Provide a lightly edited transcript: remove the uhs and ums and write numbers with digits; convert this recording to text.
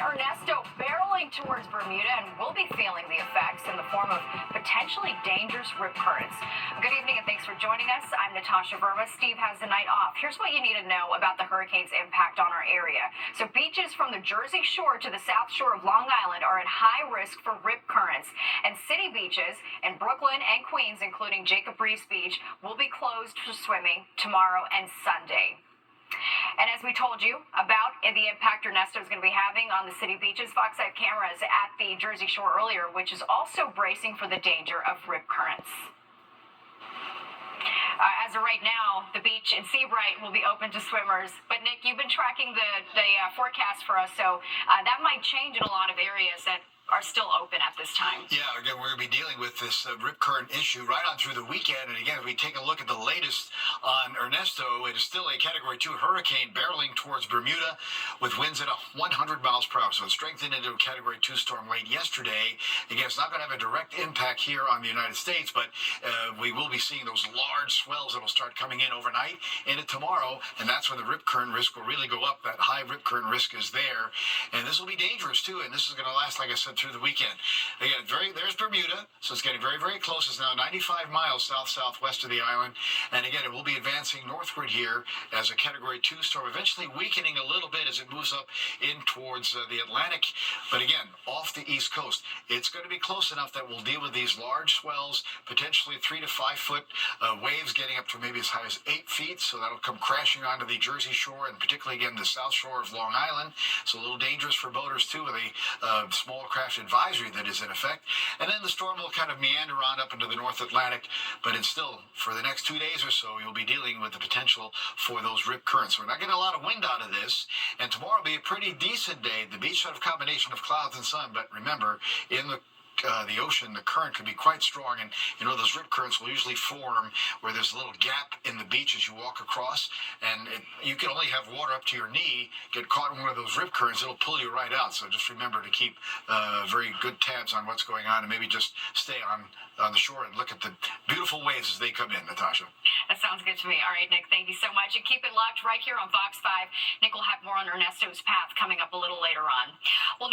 Ernesto barreling towards Bermuda, and we'll be feeling the effects in the form of potentially dangerous rip currents. Good evening, and thanks for joining us. I'm Natasha Verma. Steve has the night off. Here's what you need to know about the hurricane's impact on our area. So beaches from the Jersey Shore to the South Shore of Long Island are at high risk for rip currents, and city beaches in Brooklyn and Queens, including Jacob Riis Beach, will be closed for swimming tomorrow and Sunday. And as we told you about the impact Ernesto is going to be having on the city beaches, Fox 5 cameras at the Jersey Shore earlier, which is also bracing for the danger of rip currents. As of right now, the beach in Seabright will be open to swimmers. But Nick, you've been tracking the forecast for us, so that might change in a lot of areas that are still open at this time. Yeah, again, we're going to be dealing with this rip current issue right on through the weekend. And again, if we take a look at the latest on Ernesto, it is still a Category 2 hurricane barreling towards Bermuda with winds at 100 miles per hour. So it strengthened into a Category 2 storm late yesterday. Again, it's not going to have a direct impact here on the United States, but we will be seeing those large swells that will start coming in overnight into tomorrow. And that's when the rip current risk will really go up. That high rip current risk is there. And this will be dangerous, too. And this is going to last, like I said, through the weekend. Again, there's Bermuda, so it's getting very, very close. It's now 95 miles south-southwest of the island. And again, it will be advancing northward here as a Category 2 storm, eventually weakening a little bit as it moves up in towards the Atlantic. But again, off the east coast, it's going to be close enough that we'll deal with these large swells, potentially 3 to 5 foot waves getting up to maybe as high as 8 feet. So that'll come crashing onto the Jersey Shore and particularly, again, the South Shore of Long Island. So a little dangerous for boaters, too, with a small craft advisory that is in effect. And then the storm will kind of meander on up into the North Atlantic, but it's still, for the next 2 days or so, you'll be dealing with the potential for those rip currents. We're not getting a lot of wind out of this, and tomorrow will be a pretty decent day. The beach will have a combination of clouds and sun, but remember, in the ocean, the current can be quite strong, and you know those rip currents will usually form where there's a little gap in the beach as you walk across, and you can only have water up to your knee. Get caught in one of those rip currents, it'll pull you right out. So just remember to keep very good tabs on what's going on, and maybe just stay on the shore and look at the beautiful waves as they come in. Natasha, that sounds good to me. All right, Nick, thank you so much, and keep it locked right here on Fox 5. Nick will have more on Ernesto's path coming up a little later on. Well,